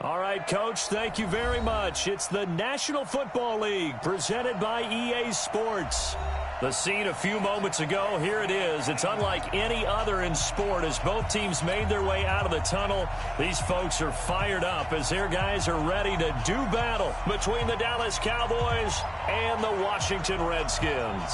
All right, Coach, thank you very much. It's the National Football League presented by EA Sports. The scene a few moments ago, here it is. It's unlike any other in sport as both teams made their way out of the tunnel. These folks are fired up as their guys are ready to do battle between the Dallas Cowboys and the Washington Redskins.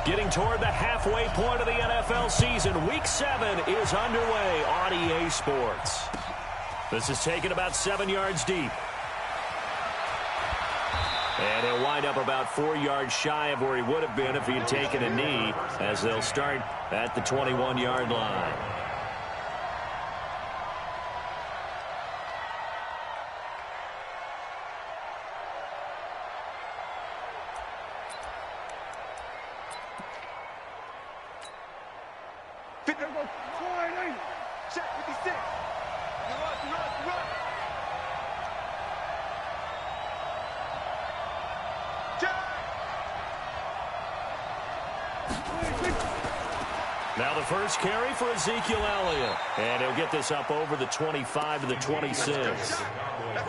Getting toward the halfway point of the NFL season, Week 7 is underway on EA Sports. This is taken about 7 yards deep. And he'll wind up about 4 yards shy of where he would have been if he had taken a knee, as they'll start at the 21-yard line. Now the first carry for Ezekiel Elliott. And he'll get this up over the 25 to the 26.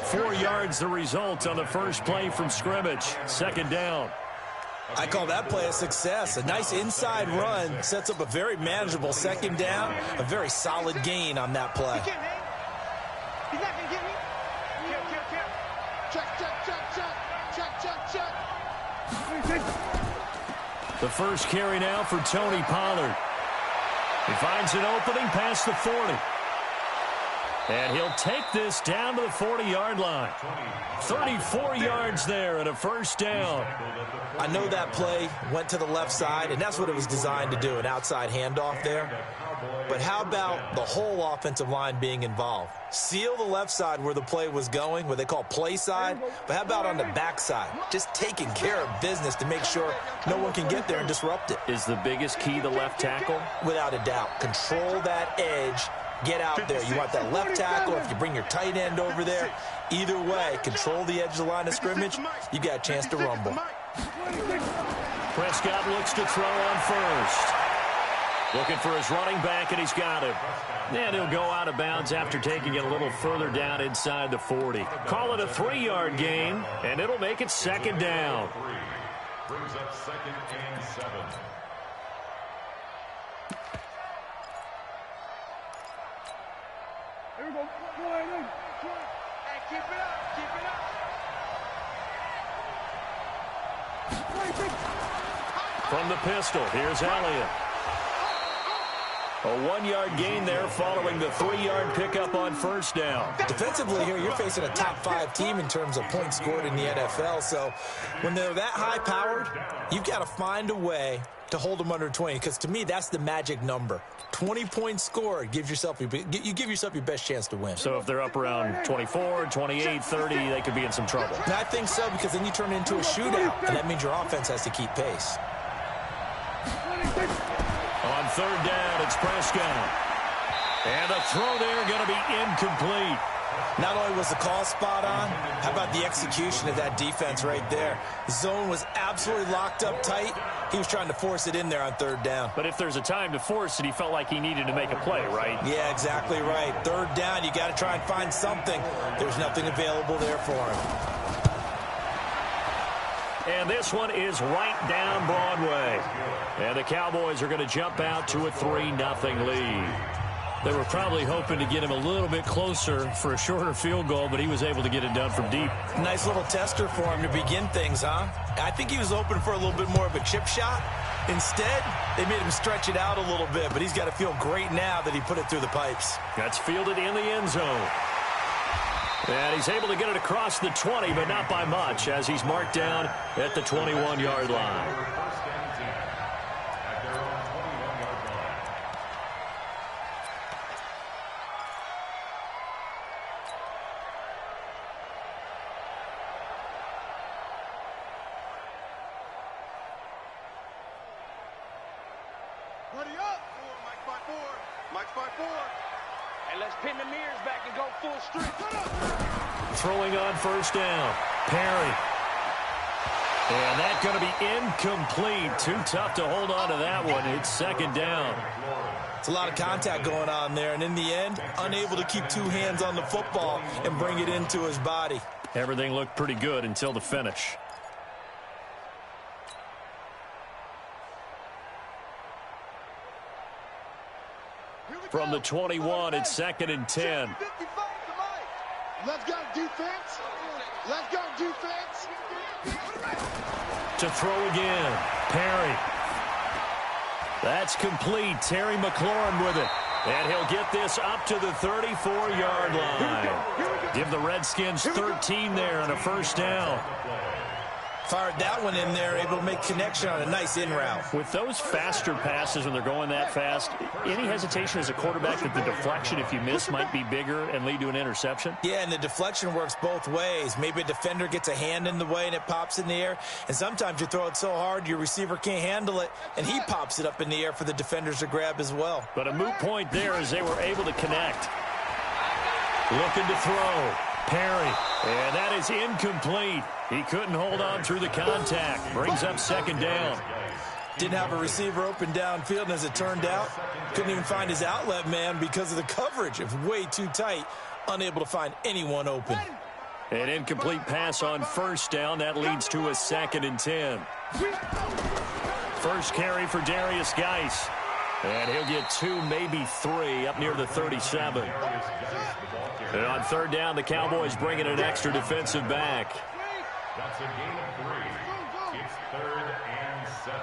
4 yards the result on the first play from scrimmage. Second down. I call that play a success. A nice inside run sets up a very manageable second down. A very solid gain on that play. He's not going to get me. Check. The first carry now for Tony Pollard. He finds an opening past the 40. And he'll take this down to the 40-yard line. 34 yards there and a first down. I know that play went to the left side, and that's what it was designed to do, an outside handoff there. But how about the whole offensive line being involved? Seal the left side where the play was going, what they call play side, but how about on the back side? Just taking care of business to make sure no one can get there and disrupt it. Is the biggest key the left tackle? Without a doubt. Control that edge. Get out there. You want that left tackle. If you bring your tight end over there, either way, control the edge of the line of scrimmage. You got a chance to rumble. Prescott looks to throw on first. Looking for his running back, and he's got him. And he'll go out of bounds after taking it a little further down inside the 40. Call it a 3-yard gain, and it'll make it second down. Brings up 2nd and 7. Here we go. Hey, keep it up. From the pistol, here's Elliott. A 1-yard gain there following the 3-yard pickup on first down. Defensively here, you're facing a top 5 team in terms of points scored in the NFL. So when they're that high-powered, you've got to find a way to hold them under 20, because to me, that's the magic number. 20 points scored, you give yourself your best chance to win. So if they're up around 24, 28, 30, they could be in some trouble. And I think so, because then you turn it into a shootout, and that means your offense has to keep pace. On third down, it's Prescott. And the throw there going to be incomplete. Not only was the call spot on, how about the execution of that defense right there? The zone was absolutely locked up tight. He was trying to force it in there on third down. But if there's a time to force it, he felt like he needed to make a play, right? Yeah, exactly right. Third down, you got to try and find something. There's nothing available there for him. And this one is right down Broadway. And the Cowboys are going to jump out to a 3-0 lead. They were probably hoping to get him a little bit closer for a shorter field goal, but he was able to get it done from deep. Nice little tester for him to begin things, huh? I think he was open for a little bit more of a chip shot. Instead, they made him stretch it out a little bit, but he's got to feel great now that he put it through the pipes. That's fielded in the end zone. And he's able to get it across the 20, but not by much, as he's marked down at the 21-yard line. Buddy up. Mike's by four. And let's pin the mirrors back and go full strength. Throwing on first down. Perry. And that's going to be incomplete. Too tough to hold on to that one. It's second down. It's a lot of contact going on there, and in the end, unable to keep two hands on the football and bring it into his body. Everything looked pretty good until the finish. From the 21, it's 2nd and 10. Let's go defense. Let's go defense. To throw again. Perry. That's complete. Terry McLaurin with it. And he'll get this up to the 34-yard line. Give the Redskins 13 there and a first down. Fired that one in there, able to make connection on a nice in route. With those faster passes when they're going that fast, any hesitation as a quarterback that the deflection, if you miss, might be bigger and lead to an interception? Yeah, and the deflection works both ways. Maybe a defender gets a hand in the way and it pops in the air. And sometimes you throw it so hard your receiver can't handle it, and he pops it up in the air for the defenders to grab as well. But a moot point there as they were able to connect. Looking to throw. Perry. And that is incomplete. He couldn't hold on through the contact. Brings up 2nd down. Didn't have a receiver open downfield, and as it turned out, couldn't even find his outlet man because of the coverage. It was way too tight, unable to find anyone open. An incomplete pass on first down. That leads to a 2nd and 10. First carry for Darius Geis. And he'll get 2, maybe 3 up near the 37. And on 3rd down, the Cowboys bring in an extra defensive back. That's a gain of 3. It's 3rd and 7.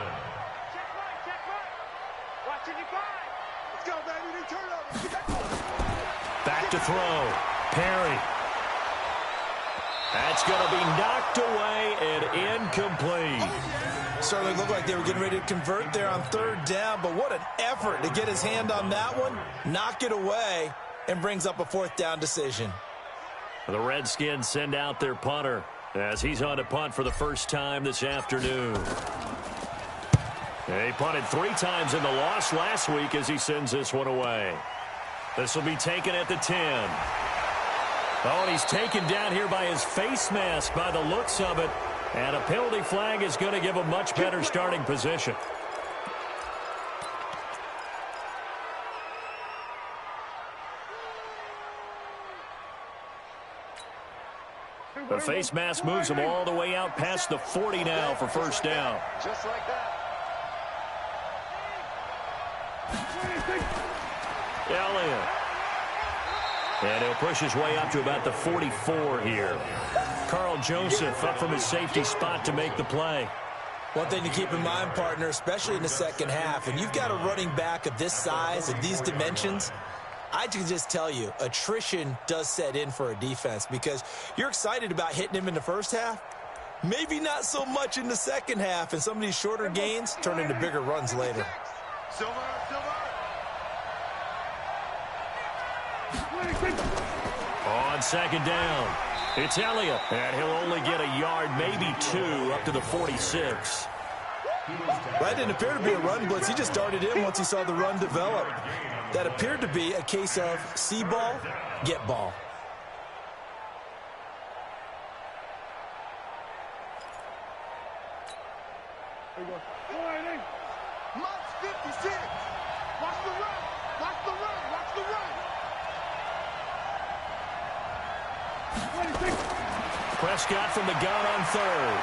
Check right. Watching you find. Let's go, baby. They turn over. Back to throw. Perry. That's going to be knocked away and incomplete. Certainly looked like they were getting ready to convert there on 3rd down, but what an effort to get his hand on that one, knock it away, and brings up a 4th down decision. The Redskins send out their punter as he's on to punt for the first time this afternoon. He punted 3 times in the loss last week as he sends this one away. This will be taken at the 10. Oh, and he's taken down here by his face mask by the looks of it. And a penalty flag is going to give a much better starting position. The face mask moves him all the way out past the 40 now for first down. Just like that. Elliott. And he'll push his way up to about the 44 here. Carl Joseph up from his safety spot to make the play. One thing to keep in mind, partner, especially in the second half, and you've got a running back of this size, of these dimensions, I can just tell you, attrition does set in for a defense because you're excited about hitting him in the first half. Maybe not so much in the second half, and some of these shorter gains turn into bigger runs later. Silver. On 2nd down, it's Elliott, and he'll only get a yard, maybe 2, up to the 46. That didn't appear to be a run blitz. He just darted in once he saw the run develop. That appeared to be a case of see ball, get ball. March 56. Watch the run. Prescott from the gun on 3rd.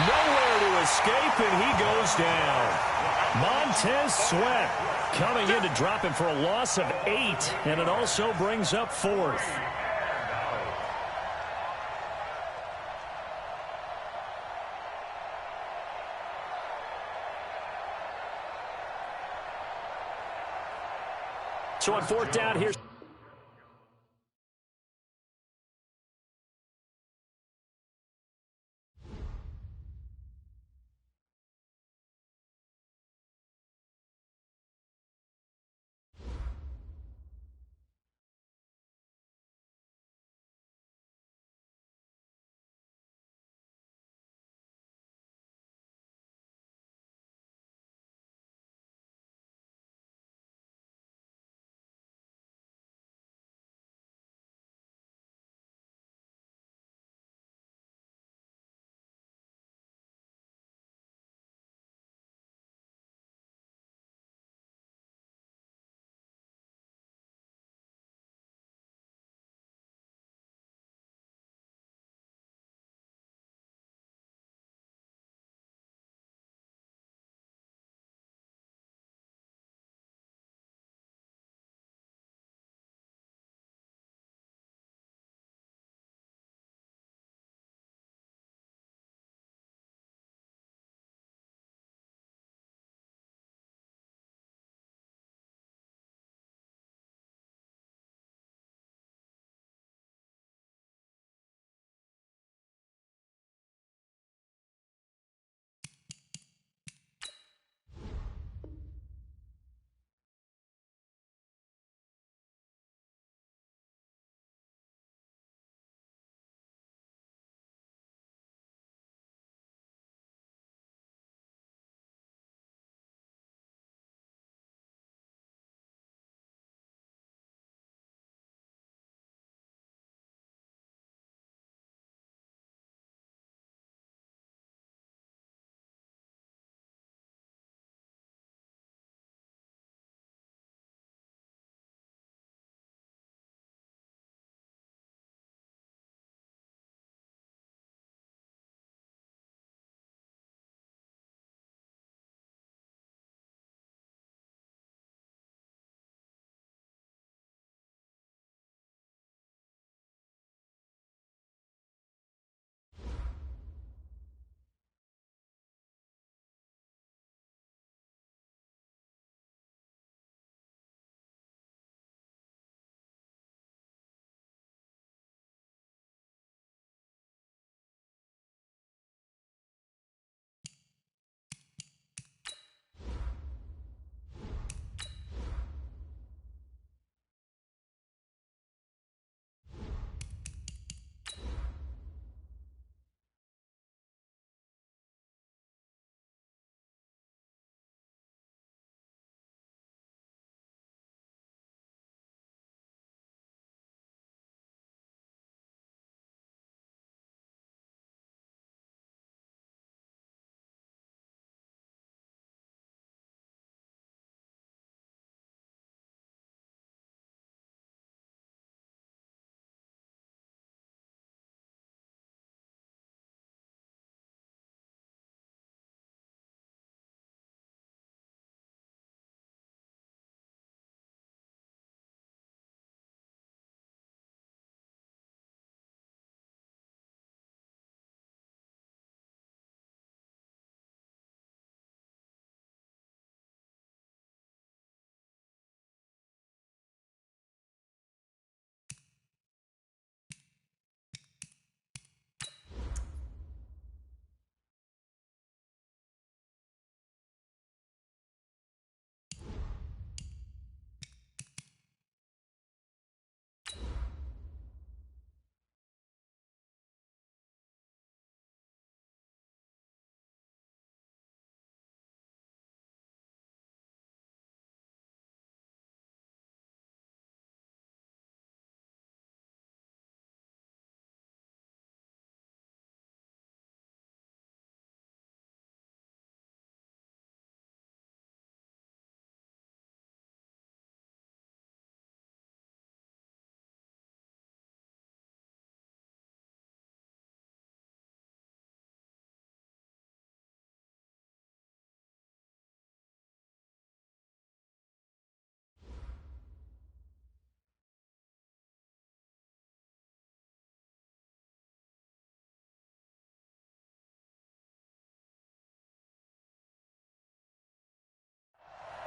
Nowhere to escape, and he goes down. Montez Sweat coming in to drop him for a loss of 8, and it also brings up 4th. So on 4th down, here's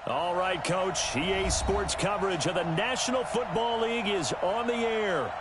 All right, Coach. EA Sports coverage of the National Football League is on the air.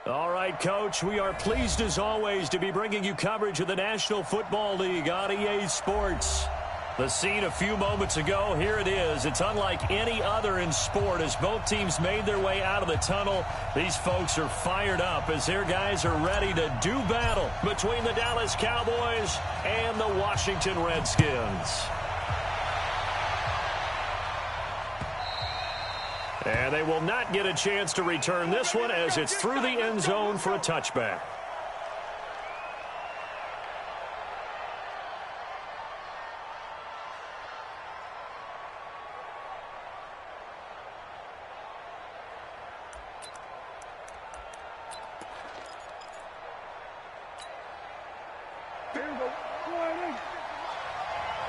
All right, Coach, we are pleased as always to be bringing you coverage of the National Football League on EA Sports. The scene a few moments ago, here it is. It's unlike any other in sport as both teams made their way out of the tunnel. These folks are fired up as their guys are ready to do battle between the Dallas Cowboys and the Washington Redskins. And they will not get a chance to return this one as it's through the end zone for a touchback.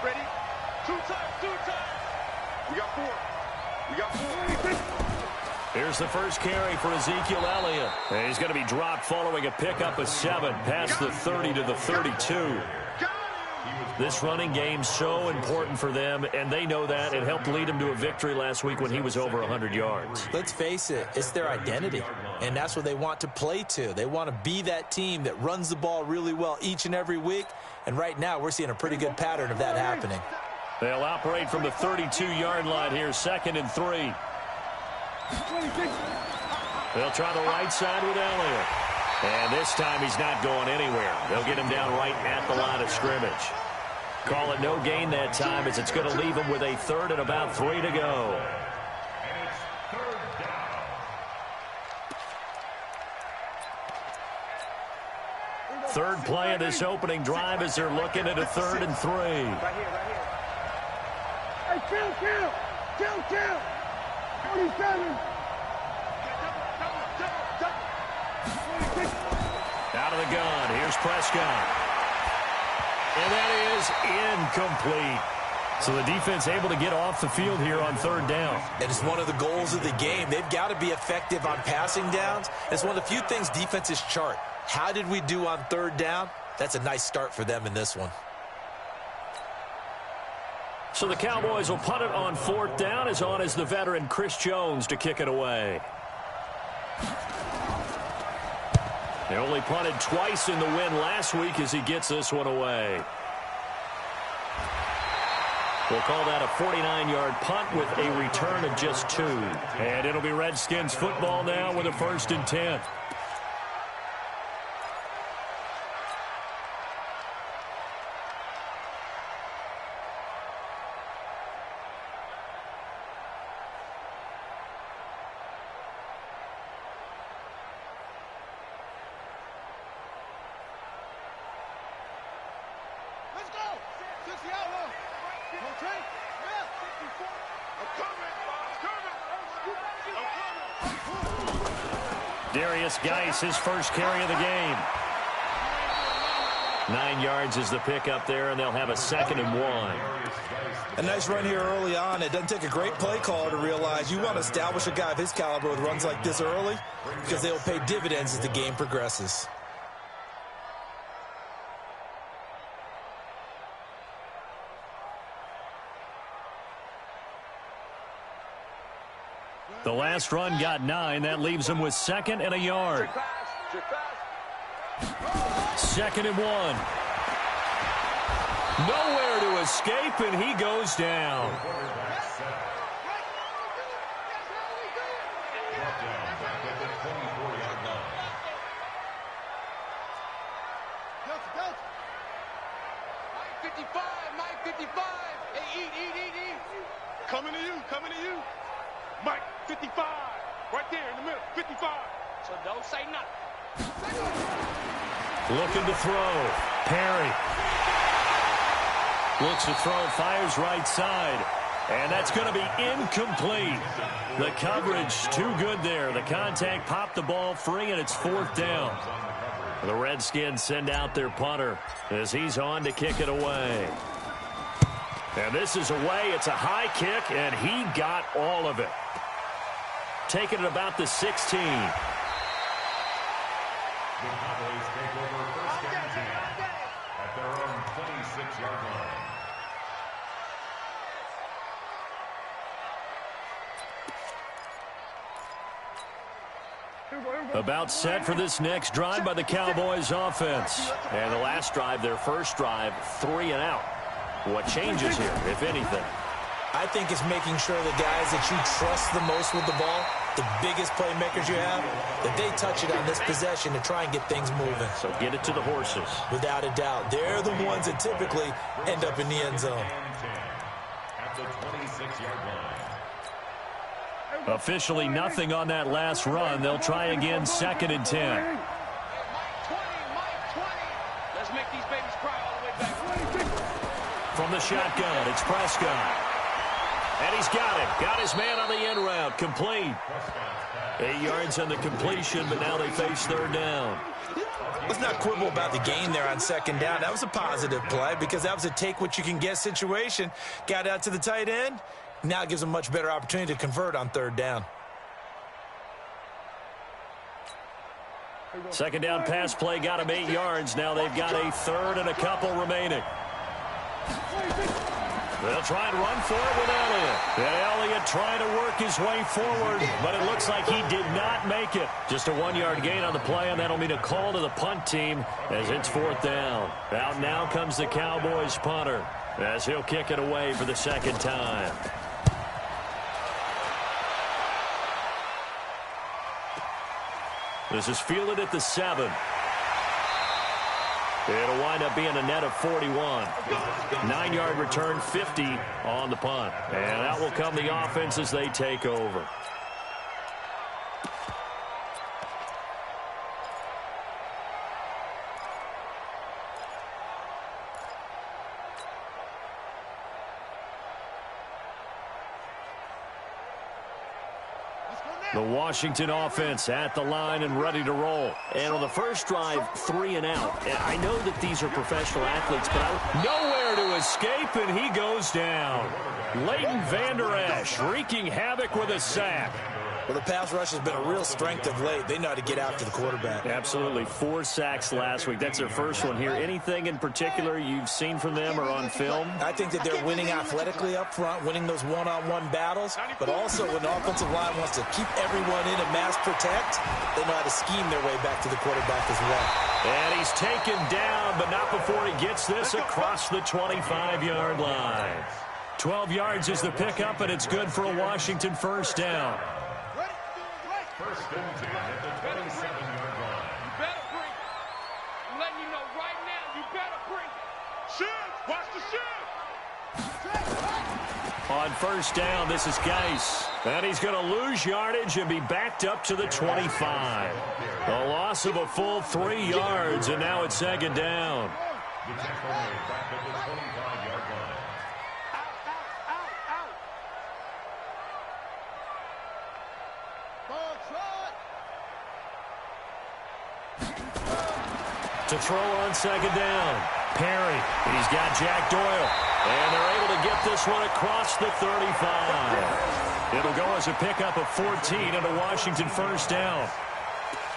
Ready? Two times. We got four. Here's the first carry for Ezekiel Elliott. And he's going to be dropped following a pickup of 7 past the 30 to the 32. This running game so important for them, and they know that. It helped lead him to a victory last week when he was over 100 yards. Let's face it, it's their identity, and that's what they want to play to. They want to be that team that runs the ball really well each and every week, and right now we're seeing a pretty good pattern of that happening. They'll operate from the 32-yard line here, 2nd and 3. They'll try the right side with Elliott. And this time he's not going anywhere. They'll get him down right at the line of scrimmage. Call it no gain that time as it's going to leave him with a 3rd and about 3 to go. And it's 3rd down. Third play of this opening drive as they're looking at a 3rd and 3. Right here. Hey, kill. 47. Out of the gun. Here's Prescott. And that is incomplete. So the defense able to get off the field here on 3rd down. It is one of the goals of the game. They've got to be effective on passing downs. It's one of the few things defenses chart. How did we do on 3rd down? That's a nice start for them in this one. So the Cowboys will punt it on 4th down. As on is the veteran Chris Jones to kick it away. They only punted twice in the win last week as he gets this one away. We'll call that a 49-yard punt with a return of just 2. And it'll be Redskins football now with a 1st and 10. Darius Geis, his first carry of the game. 9 yards is the pickup there, and they'll have a 2nd and 1. A nice run here early on. It doesn't take a great play caller to realize you want to establish a guy of his caliber with runs like this early because they will pay dividends as the game progresses. The last run got 9. That leaves him with 2nd and a yard. 2nd and 1. Nowhere to escape, and he goes down. Mike 55. Hey, eat. Coming to you. Mike 55. Right there in the middle. 55. So don't say nothing. Looking to throw. Perry. Looks to throw, fires right side. And that's going to be incomplete. The coverage too good there. The contact popped the ball free, and it's 4th down. The Redskins send out their punter as he's on to kick it away. And this is away. It's a high kick, and he got all of it. Taking it about the 16. The Cowboys take over 1st and 10 at their own 26-yard line. About set for this next drive by the Cowboys offense. And the last drive, their first drive, 3 and out. What changes here, if anything? I think it's making sure the guys that you trust the most with the ball, the biggest playmakers you have, that they touch it on this possession to try and get things moving. So get it to the horses. Without a doubt. They're the ones that typically end up in the end zone. At the 26-yard line. Officially nothing on that last run. They'll try again, 2nd and 10. Mike 20, Mike 20. Let's make these babies cry all the way back. From the shotgun, it's Prescott. And he's got it. Got his man on the end route. Complete. 8 yards on the completion, but now they face 3rd down. Let's not quibble about the gain there on 2nd down. That was a positive play because that was a take-what-you-can-get situation. Got out to the tight end. Now it gives them a much better opportunity to convert on 3rd down. 2nd down pass play got him 8 yards. Now they've got a 3rd and a couple remaining. They'll try and run for it with Elliott. And Elliott trying to work his way forward, but it looks like he did not make it. Just a 1-yard gain on the play, and that'll mean a call to the punt team as it's 4th down. Out now comes the Cowboys punter as he'll kick it away for the 2nd time. This is fielded at the 7. It'll wind up being a net of 41. 9-yard return, 50 on the punt. And out will come the offense as they take over. The Washington offense at the line and ready to roll. And on the first drive, 3 and out. And I know that these are professional athletes, but nowhere to escape, and he goes down. Leighton Vander Esch wreaking havoc with a sack. Well, the pass rush has been a real strength of late. They know how to get after the quarterback. Absolutely. 4 sacks last week. That's their first one here. Anything in particular you've seen from them or on film? I think that they're winning athletically up front, winning those one-on-one battles, but also when the offensive line wants to keep everyone in and mass protect, they know how to scheme their way back to the quarterback as well. And he's taken down, but not before he gets this across the 25-yard line. 12 yards is the pickup, and it's good for a Washington first down. First and 10 at the 27-yard line. You better bring it. I'm letting you know right now, you better bring it. Shoot! Watch the shoot! On first down, this is Geis. And he's going to lose yardage and be backed up to the 25. A loss of a full 3 yards, and now it's 2nd down. The tackle made back at the 25-yard line. To throw on 2nd down. Perry. He's got Jack Doyle. And they're able to get this one across the 35. It'll go as a pickup of 14 and a Washington first down.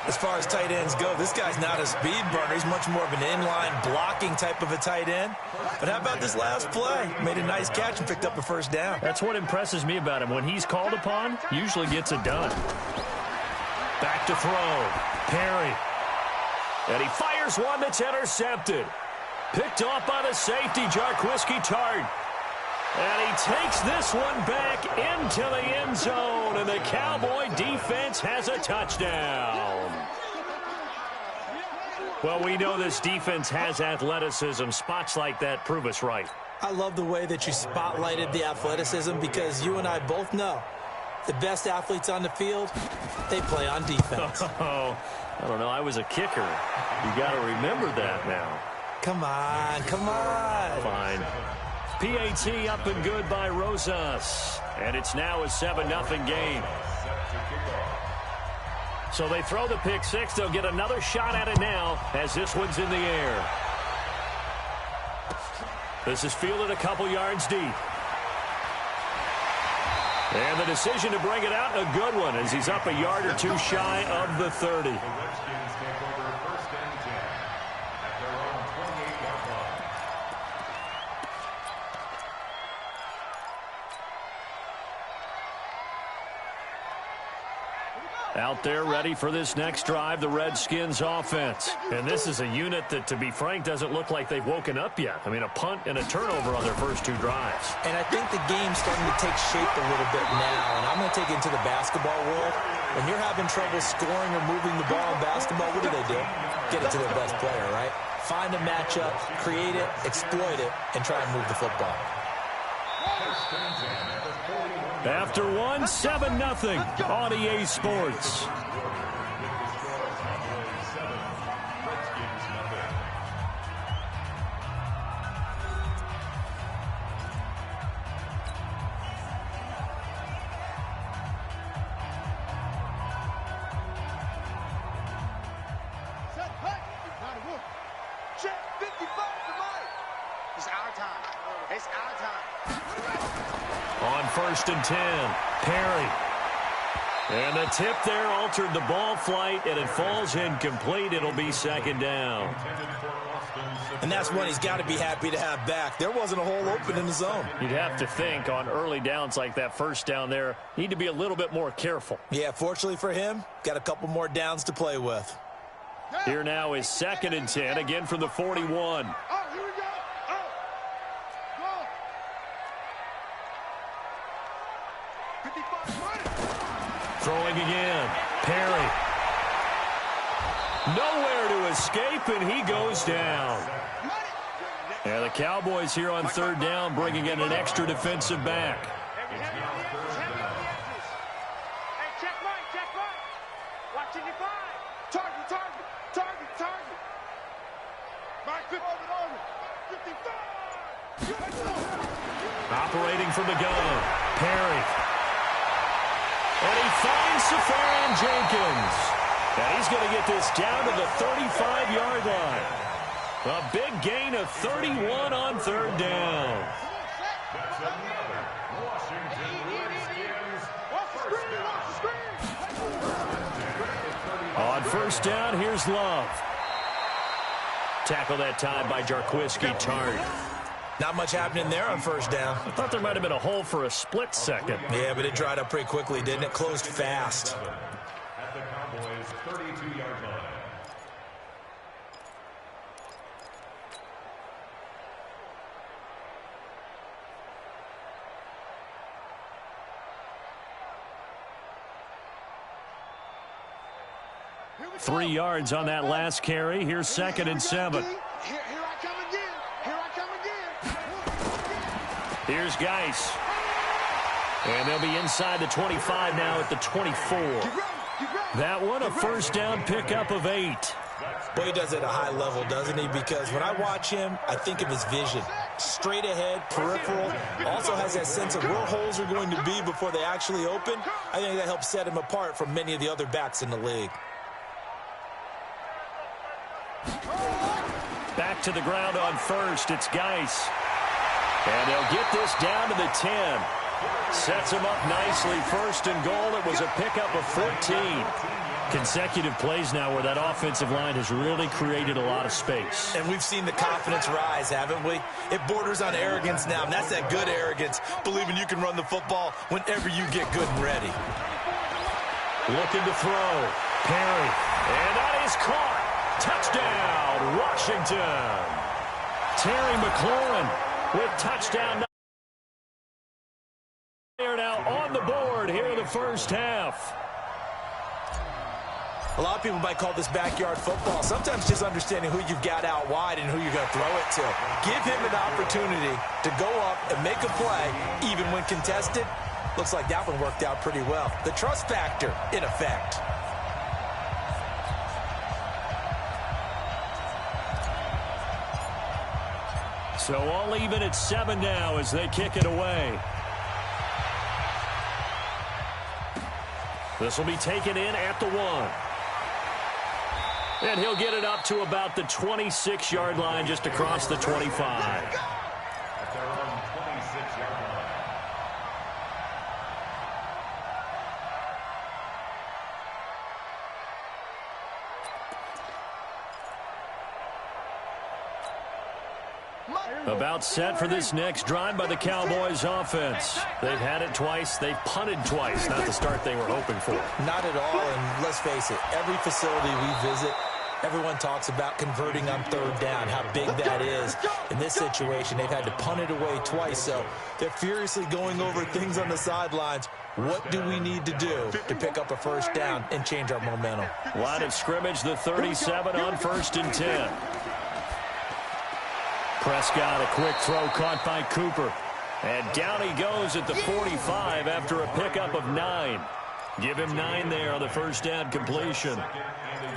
As far as tight ends go, this guy's not a speed burner. He's much more of an inline blocking type of a tight end. But how about this last play? Made a nice catch and picked up a first down. That's what impresses me about him. When he's called upon, usually gets it done. Back to throw. Perry. And he fires one that's intercepted. Picked off by the safety, Jarquiski Tart. And he takes this one back into the end zone. And the Cowboy defense has a touchdown. Well, we know this defense has athleticism. Spots like that prove us right. I love the way that you spotlighted the athleticism because you and I both know the best athletes on the field, they play on defense. Oh, I don't know. I was a kicker. You got to remember that now. Come on, come on. Fine. PAT up and good by Rosas. And it's now a 7-0 game. So they throw the pick six. They'll get another shot at it now as this one's in the air. This is fielded a couple yards deep. And the decision to bring it out, a good one, as he's up a yard or two shy of the 30. The Redskins take over first and 10 at their own 28-yard line. Out there ready for this next drive, the Redskins offense. And this is a unit that, to be frank, doesn't look like they've woken up yet. I mean, a punt and a turnover on their first 2 drives. And I think the game's starting to take shape a little bit now. And I'm going to take it into the basketball world. When you're having trouble scoring or moving the ball in basketball, what do? Get it to their best player, right? Find a matchup, create it, exploit it, and try and move the football. After 1, 7-0 on EA Sports. Check 55 to Mike. It's our time. It's our time. On 1st and 10, Perry. And the tip there altered the ball flight, and it falls incomplete. It'll be 2nd down. And that's one he's got to be happy to have back. There wasn't a hole open in the zone. You'd have to think on early downs like that, 1st down there, need to be a little bit more careful. Yeah, fortunately for him, got a couple more downs to play with. Here now is 2nd and 10, again from the 41. Oh, here we go. Oh. Go. 55, Throwing again. Perry. Nowhere to escape, and he goes down. And the Cowboys here on 3rd down, bringing in an extra defensive back. Hey, check right. Watch 55. Target. Mike, 55. Operating from the gun. Perry. And he finds Safarian Jenkins. And he's going to get this down to the 35-yard line. A big gain of 31 on 3rd down. On 1st down, here's Love. Tackle that time by Jarquiski Tart. Not much happening there on 1st down. I thought there might have been a hole for a split second. Yeah, but it dried up pretty quickly, didn't it? Closed fast. At the Cowboys' 32-yard line. Three yards on that last carry. Here's 2nd and 7. Here I come again. Here's Geis. And they'll be inside the 25 now at the 24. That one, a 1st down pickup of 8. Boy, he does it at a high level, doesn't he? Because when I watch him, I think of his vision. Straight ahead, peripheral. Also has that sense of where holes are going to be before they actually open. I think that helps set him apart from many of the other backs in the league. Back to the ground on 1st. It's Geis. And they'll get this down to the 10. Sets him up nicely. 1st and goal. It was a pickup of 14. Consecutive plays now where that offensive line has really created a lot of space. And we've seen the confidence rise, haven't we? It borders on arrogance now, and that's that good arrogance, believing you can run the football whenever you get good and ready. Looking to throw. Perry. And that is caught. Touchdown, Washington. Terry McLaurin with touchdown. They're now on the board here in the 1st half. A lot of people might call this backyard football. Sometimes just understanding who you've got out wide and who you're going to throw it to. Give him an opportunity to go up and make a play, even when contested. Looks like that one worked out pretty well. The trust factor in effect. So all even at 7 now as they kick it away. This will be taken in at the 1. And he'll get it up to about the 26-yard line just across the 25. At their own 26-yard line. About set for this next drive by the Cowboys offense. They've had it twice. They've punted twice. Not the start they were hoping for. Not at all, and let's face it, every facility we visit, everyone talks about converting on third down, how big that is. In this situation, they've had to punt it away twice, so they're furiously going over things on the sidelines. What do we need to do to pick up a first down and change our momentum? Line of scrimmage, the 37 on 1st and 10. Prescott, a quick throw caught by Cooper. And down he goes at the 45 after a pickup of 9. Give him 9 there on the first down completion.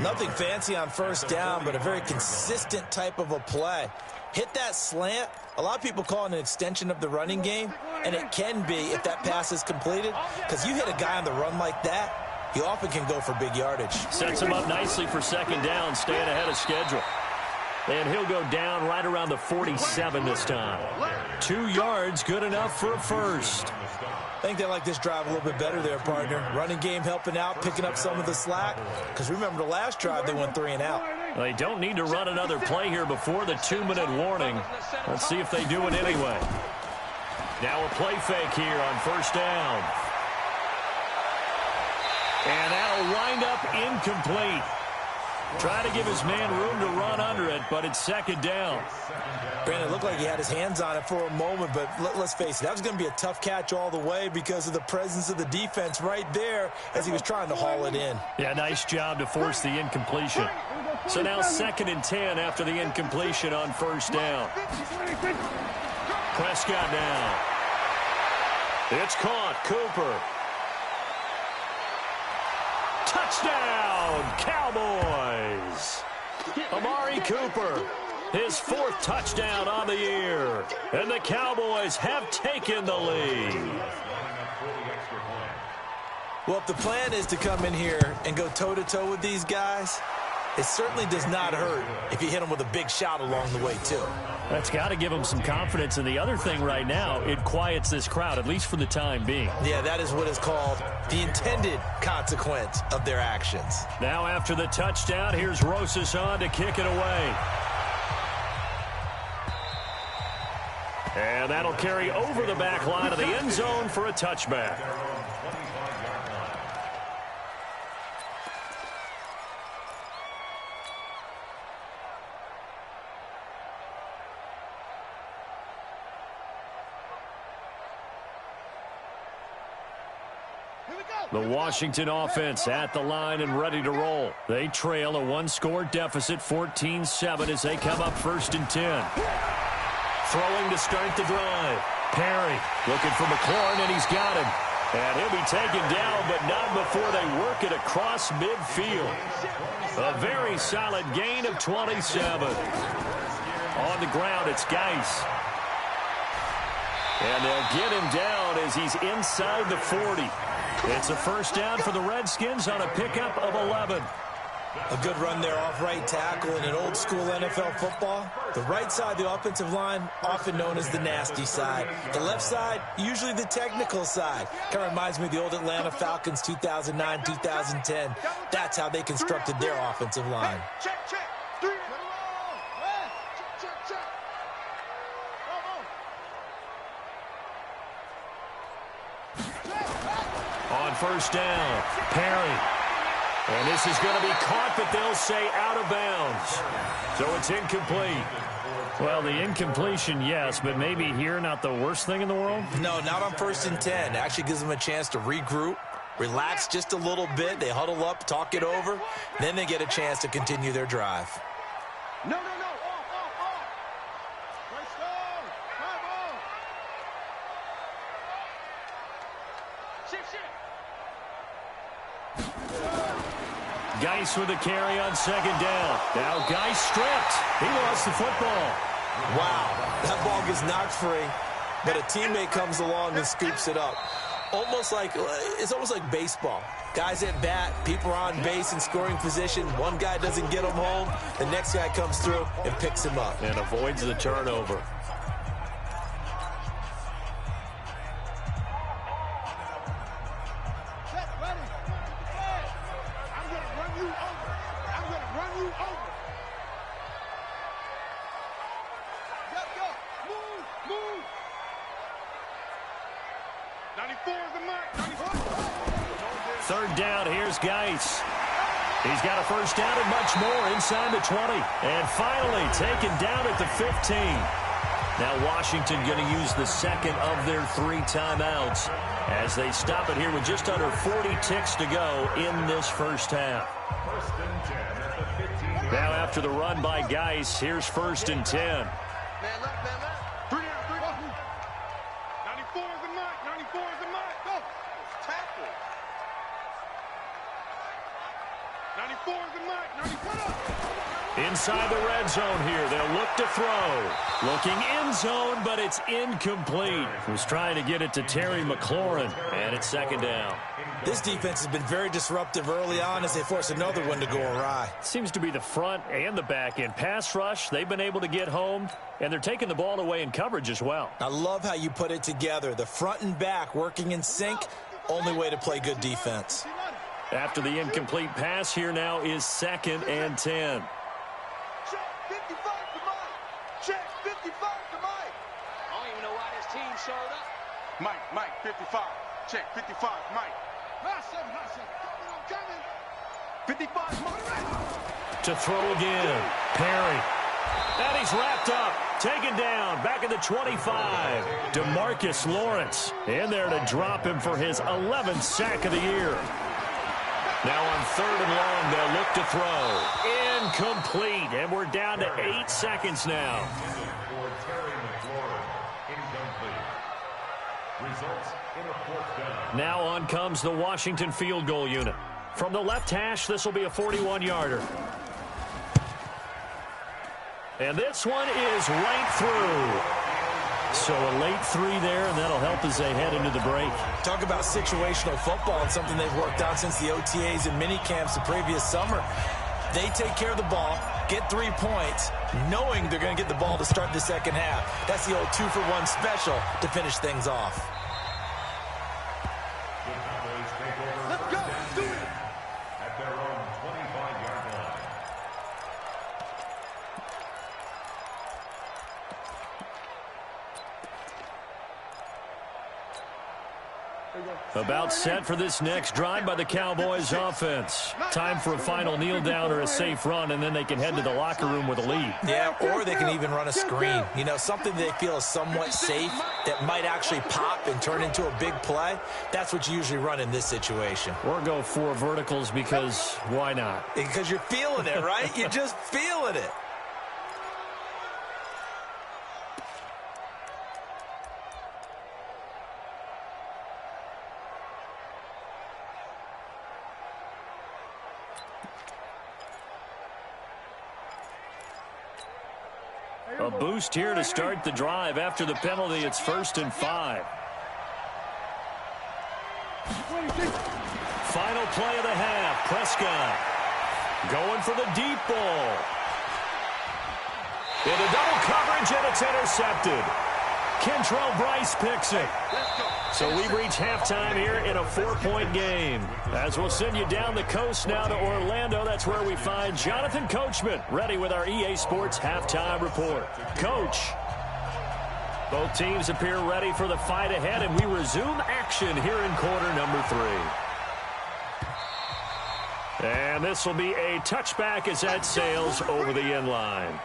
Nothing fancy on first down, but a very consistent type of a play. Hit that slant. A lot of people call it an extension of the running game, and it can be if that pass is completed, because you hit a guy on the run like that, he often can go for big yardage. Sets him up nicely for second down, staying ahead of schedule. And he'll go down right around the 47 this time. 2 yards, good enough for a first. I think they like this drive a little bit better there, partner. Running game helping out, picking up some of the slack. Because remember the last drive, they went 3 and out. They don't need to run another play here before the 2-minute warning. Let's see if they do it anyway. Now a play fake here on first down. And that'll wind up incomplete. Trying to give his man room to run under it, but it's second down. Brandon, it looked like he had his hands on it for a moment, but let's face it, that was going to be a tough catch all the way because of the presence of the defense right there as he was trying to haul it in. Yeah, nice job to force the incompletion. So now 2nd and 10 after the incompletion on first down. Prescott now. It's caught. Cooper. Touchdown, Cowboys! Amari Cooper, his 4th touchdown on the year. And the Cowboys have taken the lead. Well, if the plan is to come in here and go toe-to-toe with these guys, it certainly does not hurt if you hit them with a big shot along the way, too. That's got to give them some confidence. And the other thing right now, it quiets this crowd, at least for the time being. Yeah, that is what is called the intended consequence of their actions. Now after the touchdown, here's Rosas on to kick it away. And that'll carry over the back line of the end zone for a touchback. The Washington offense at the line and ready to roll. They trail a 1-score deficit, 14-7 as they come up 1st and 10. Throwing to start the drive. Perry looking for McLaurin, and he's got him. And he'll be taken down, but not before they work it across midfield. A very solid gain of 27. On the ground, it's Geis. And they'll get him down as he's inside the 40. It's a first down for the Redskins on a pickup of 11. A good run there off right tackle in an old-school NFL football. The right side of the offensive line, often known as the nasty side. The left side, usually the technical side. Kind of reminds me of the old Atlanta Falcons 2009, 2010. That's how they constructed their offensive line. Check, check. 3. Check, check. On first down, Perry. And this is going to be caught, but they'll say out of bounds. So it's incomplete. Well, the incompletion, yes, but maybe here not the worst thing in the world? No, not on 1st and 10. Actually gives them a chance to regroup, relax just a little bit. They huddle up, talk it over. Then they get a chance to continue their drive. No. Off. Let's go. Come on. Shift. Geis with the carry on second down. Now Geis stripped. He lost the football. Wow, that ball gets knocked free, but a teammate comes along and scoops it up. It's almost like baseball. Guys at bat, people are on base in scoring position. One guy doesn't get him home. The next guy comes through and picks him up. And avoids the turnover. I'm gonna run you over. Let's go. 94 is the mark. 94. Third down, here's Geis. He's got a first down and much more inside the 20. And finally taken down at the 15. Now Washington going to use the second of their 3 timeouts as they stop it here with just under 40 ticks to go in this first half. First and 10 at the 15. Now after the run by Geis, here's first and 10. Man left, man left. 3 down, 3 down. 94 is the mark. 94 is the mark. Go. Tackle. 94 is the mark. 94. Inside the red zone here. They'll look to throw. Looking end zone, but it's incomplete. Was trying to get it to Terry McLaurin, and it's second down. This defense has been very disruptive early on as they force another one to go awry. Seems to be the front and the back end. Pass rush, they've been able to get home, and they're taking the ball away in coverage as well. I love how you put it together. The front and back working in sync, only way to play good defense. After the incomplete pass, here now is second and 10. Check 55 to Mike. Check 55 to Mike. I don't even know why this team showed up. Mike, 55. Check 55, Mike. Hot 7. Coming. 55, Mike. To throw again. Perry. And he's wrapped up. Taken down. Back at the 25. DeMarcus Lawrence in there to drop him for his 11th sack of the year. Now on third and long, they'll look to throw. Incomplete. And we're down to 8 seconds now. For Terry McLaurin, incomplete. Results in a 4th down. Now on comes the Washington field goal unit. From the left hash, this will be a 41-yarder. And this one is right through. So a late 3 there, and that'll help as they head into the break. Talk about situational football and something they've worked on since the OTAs and mini camps the previous summer. They take care of the ball, get 3 points, knowing they're going to get the ball to start the second half. That's the old 2-for-1 special to finish things off. The Cowboys take over Let's go. first Do and it. 10 at their own 25-yard line. About set for this next drive by the Cowboys offense. Time for a final kneel down or a safe run, and then they can head to the locker room with a lead. Yeah, or they can even run a screen. You know, something they feel is somewhat safe that might actually pop and turn into a big play. That's what you usually run in this situation. Or go 4 verticals because why not? Because you're feeling it, right? You're just feeling it. A boost here to start the drive. After the penalty, it's 1st and 5. Final play of the half. Prescott going for the deep ball. Into double coverage, and it's intercepted. Kentrell Bryce picks it. So we've reached halftime here in a 4-point game. As we'll send you down the coast now to Orlando, that's where we find Jonathan Coachman ready with our EA Sports halftime report. Coach, both teams appear ready for the fight ahead, and we resume action here in quarter number 3. And this will be a touchback as that sails over the end line.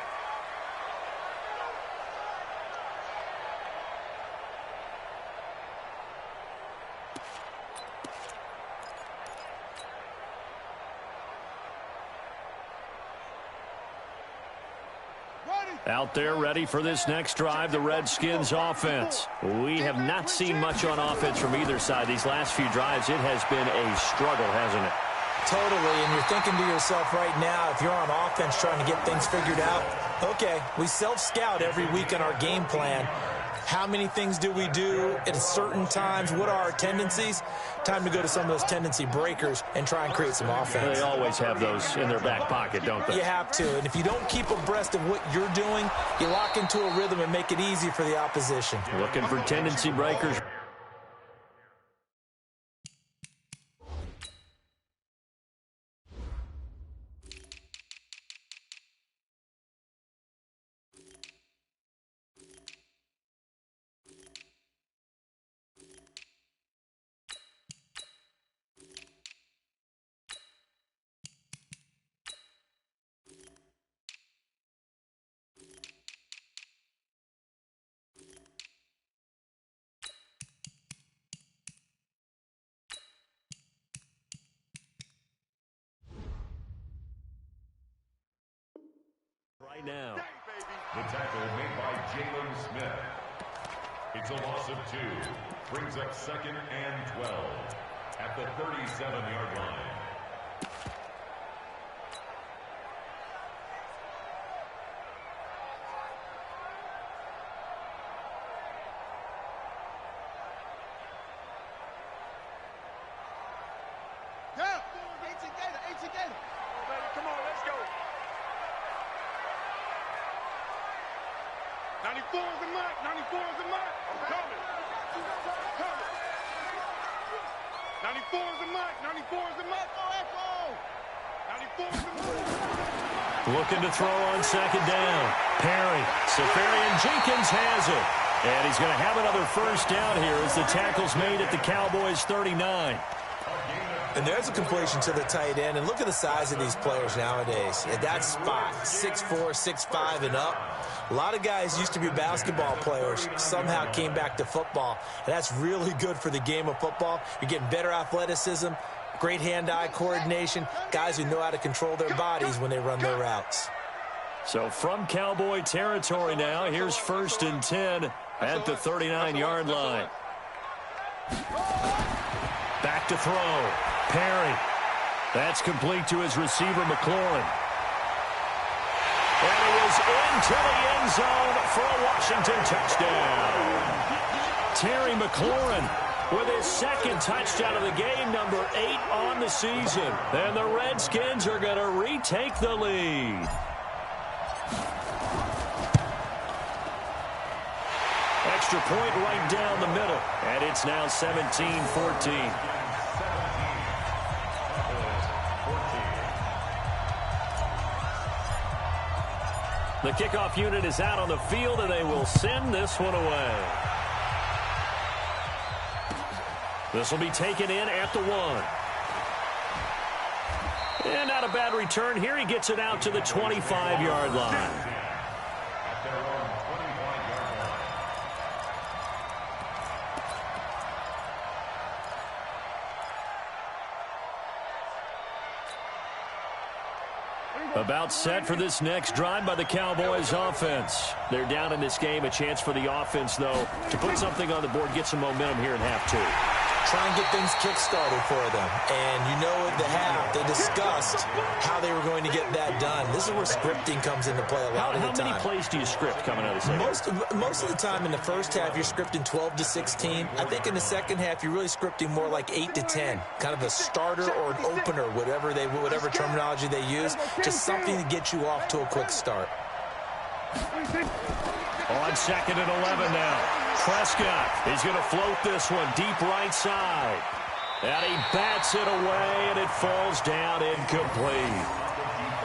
Out there ready for this next drive, the Redskins offense. We have not seen much on offense from either side. These last few drives, it has been a struggle, hasn't it? Totally, and you're thinking to yourself right now, if you're on offense trying to get things figured out, okay, we self-scout every week on our game plan. How many things do we do at certain times? What are our tendencies? Time to go to some of those tendency breakers and try and create some offense. They always have those in their back pocket, don't they? You have to, and if you don't keep abreast of what you're doing, you lock into a rhythm and make it easy for the opposition. Looking for tendency breakers. now. The tackle made by Jalen Smith. It's a loss of 2. Brings up 2nd and 12 at the 37-yard line. Looking to throw on 2nd down. Perry. Safarian Jenkins has it. And he's going to have another first down here as the tackle's made at the Cowboys' 39. And there's a completion to the tight end. And look at the size of these players nowadays. At that spot, 6'4", 6'5", and up. A lot of guys used to be basketball players, somehow came back to football. And that's really good for the game of football. You're getting better athleticism, great hand-eye coordination, guys who know how to control their bodies when they run their routes. So from Cowboy territory now, here's 1st and 10 at the 39-yard line. Back to throw. Perry. That's complete to his receiver, McLaurin. And he is into the end zone for a Washington touchdown. Terry McLaurin with his 2nd touchdown of the game, number 8 on the season. And the Redskins are going to retake the lead. Extra point right down the middle. And it's now 17-14. The kickoff unit is out on the field, and they will send this one away. This will be taken in at the 1. And not a bad return here. He gets it out to the 25-yard line. About set for this next drive by the Cowboys offense. They're down in this game. A chance for the offense, though, to put something on the board, get some momentum here in half 2. Try and get things kick-started for them. And you know at the half, they discussed how they were going to get that done. This is where scripting comes into play a lot of the time. How many plays do you script coming out of the second? Most of the time in the first half, you're scripting 12 to 16. I think in the second half, you're really scripting more like 8 to 10. Kind of a starter or an opener, whatever terminology they use. Just something to get you off to a quick start. On 2nd and 11 now. Prescott is going to float this one deep right side. And he bats it away, and it falls down incomplete.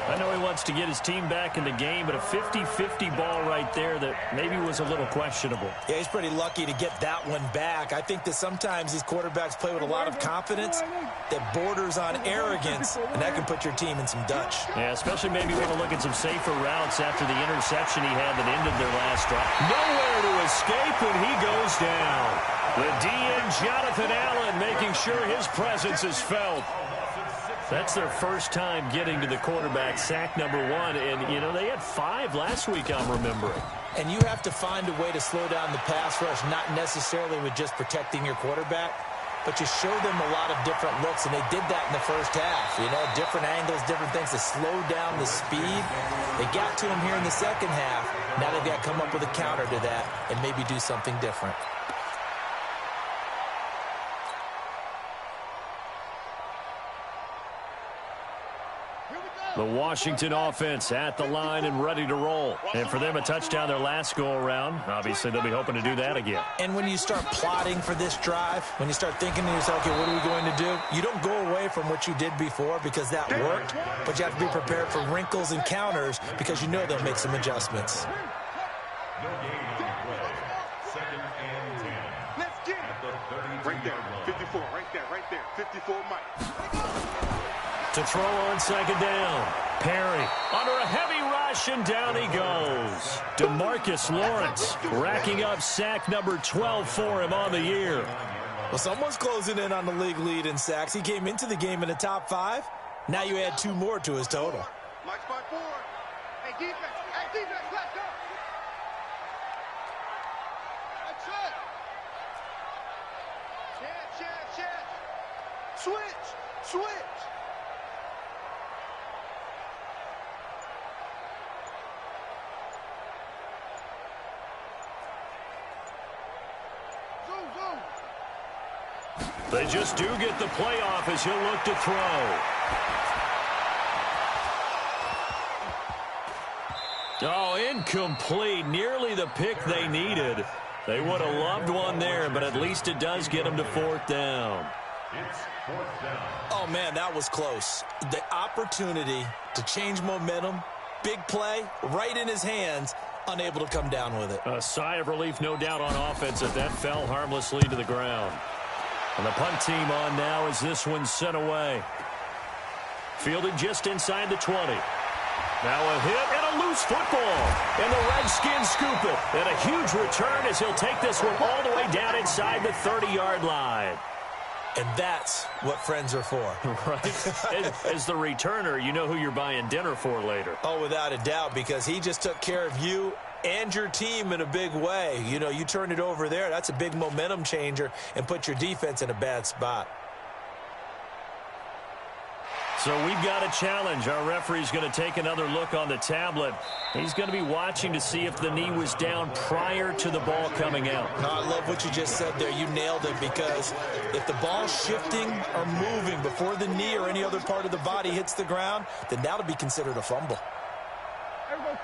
I know he wants to get his team back in the game, but a 50-50 ball right there that maybe was a little questionable. Yeah, he's pretty lucky to get that one back. I think that sometimes these quarterbacks play with a lot of confidence that borders on arrogance, and that can put your team in some Dutch. Yeah, especially maybe want to look at some safer routes after the interception he had that ended their last drive. Nowhere to escape when he goes down. The DN, Jonathan Allen, making sure his presence is felt. That's their first time getting to the quarterback, sack number 1. And, you know, they had 5 last week, I'm remembering. And you have to find a way to slow down the pass rush, not necessarily with just protecting your quarterback, but you show them a lot of different looks, and they did that in the first half. You know, different angles, different things to slow down the speed. They got to him here in the second half. Now they've got to come up with a counter to that and maybe do something different. The Washington offense at the line and ready to roll. And for them, a touchdown their last go-around. Obviously, they'll be hoping to do that again. And when you start plotting for this drive, when you start thinking to yourself, okay, what are we going to do? You don't go away from what you did before because that worked, but you have to be prepared for wrinkles and counters because you know they'll make some adjustments. No gain on the play. 2nd and 10. Let's get it. Right there, 54, right there, 54, Mike. To throw on 2nd down. Perry under a heavy rush, and down he goes. DeMarcus Lawrence racking up sack number 12 for him on the year. Well, someone's closing in on the league lead in sacks. He came into the game in the top 5. Now you add 2 more to his total. Mike spot 4. Hey, defense. Hey, Defense, let's go. That's it. Chance. Switch. Zoom. They just do get the playoff as he'll look to throw. Oh, incomplete. Nearly the pick they needed. They would have loved one there, but at least it does get them to fourth down. It's fourth down. Oh, man, that was close. The opportunity to change momentum, big play, right in his hands, unable to come down with it. A sigh of relief, no doubt, on offense as that fell harmlessly to the ground. And the punt team on now as this one's sent away. Fielded just inside the 20. Now a hit and a loose football. And the Redskins scoop it. And a huge return as he'll take this one all the way down inside the 30-yard line. And that's what friends are for. Right? As the returner, you know who you're buying dinner for later. Oh, without a doubt, because he just took care of you and your team in a big way. You know, you turn it over there, that's a big momentum changer and put your defense in a bad spot. So we've got a challenge. Our referee's going to take another look on the tablet. He's going to be watching to see if the knee was down prior to the ball coming out. No, I love what you just said there. You nailed it, because if the ball's shifting or moving before the knee or any other part of the body hits the ground, then that'll be considered a fumble.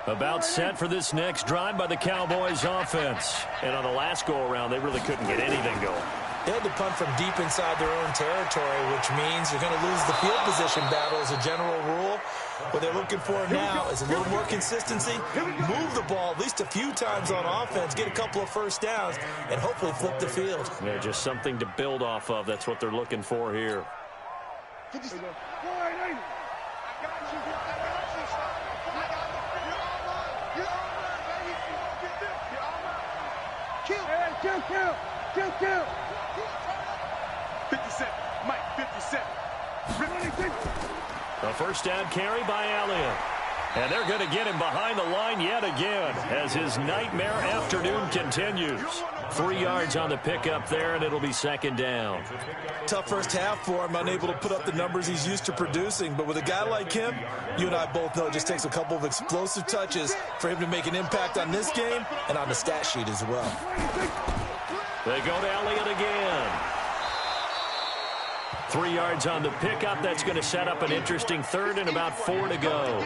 About set for this next drive by the Cowboys offense. And on the last go-around, they really couldn't get anything going. They had to punt from deep inside their own territory, which means you're going to lose the field position battle as a general rule. What they're looking for now is a little more consistency, move the ball at least a few times on offense, get a couple of first downs, and hopefully flip the field. Yeah, just something to build off of. That's what they're looking for here. Kill. 57, Mike, 57. A first down carry by Elliott. And they're going to get him behind the line yet again as his nightmare afternoon continues. 3 yards on the pickup there, and it'll be second down. Tough first half for him, unable to put up the numbers he's used to producing. But with a guy like him, you and I both know it just takes a couple of explosive touches for him to make an impact on this game and on the stat sheet as well. They go to Elliott again. 3 yards on the pickup. That's going to set up an interesting third and about 4 to go.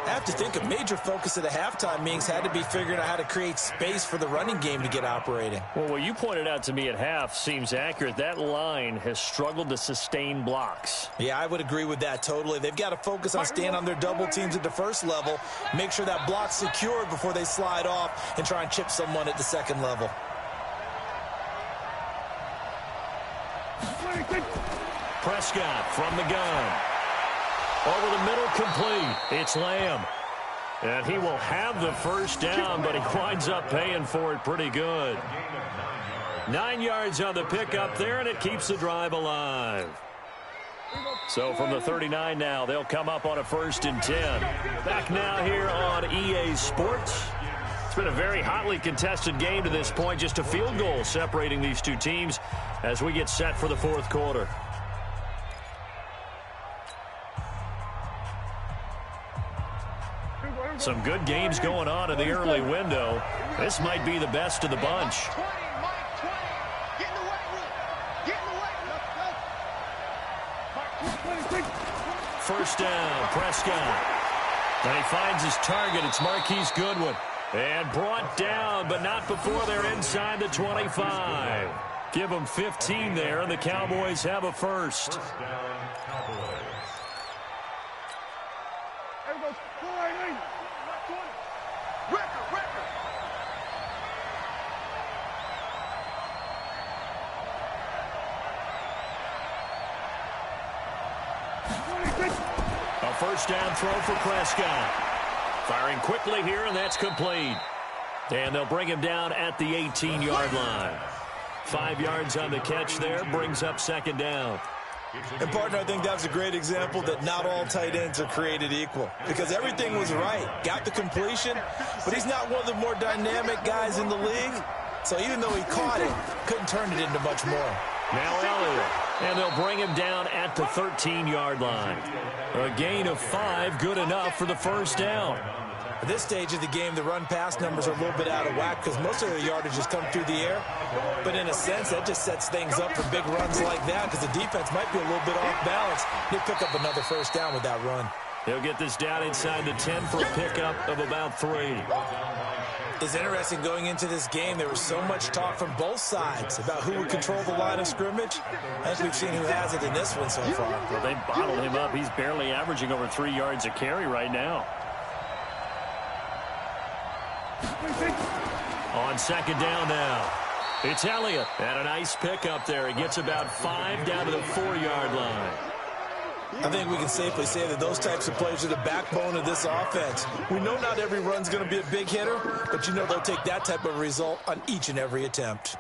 I have to think a major focus of the halftime meetings had to be figuring out how to create space for the running game to get operating. Well, what you pointed out to me at half seems accurate. That line has struggled to sustain blocks. Yeah, I would agree with that totally. They've got to focus on staying on their double teams at the first level, make sure that block's secured before they slide off and try and chip someone at the second level. Prescott from the gun. Over the middle, complete. It's Lamb. And he will have the first down, but he winds up paying for it pretty good. 9 yards on the pickup there, and it keeps the drive alive. So from the 39 now, they'll come up on a 1st and 10. Back now here on EA Sports. It's been a very hotly contested game to this point. Just a field goal separating these two teams as we get set for the 4th quarter. Some good games going on in the early window. This might be the best of the bunch. First down, Prescott. And he finds his target. It's Marquise Goodwin. And brought down, but not before they're inside the 25. Give them 15 there, and the Cowboys have a first. A first down throw for Prescott. Firing quickly here, and that's complete. And they'll bring him down at the 18-yard line. 5 yards on the catch there, brings up second down. And, partner, I think that was a great example that not all tight ends are created equal because everything was right. Got the completion, but he's not one of the more dynamic guys in the league. So even though he caught it, couldn't turn it into much more. Now Elliott, and they'll bring him down at the 13-yard line. A gain of 5, good enough for the first down. At this stage of the game, the run-pass numbers are a little bit out of whack because most of their yardage has come through the air. But in a sense, that just sets things up for big runs like that because the defense might be a little bit off balance. They pick up another first down with that run. They'll get this down inside the 10 for a pickup of about 3. It's interesting going into this game. There was so much talk from both sides about who would control the line of scrimmage. I think we've seen who has it in this one so far. Well, they bottled him up. He's barely averaging over 3 yards a carry right now. On second down now, it's Elliott. And a nice pickup there. He gets about 5 down to the 4-yard line. I think we can safely say that those types of plays are the backbone of this offense. We know not every run's going to be a big hitter, but you know they'll take that type of result on each and every attempt.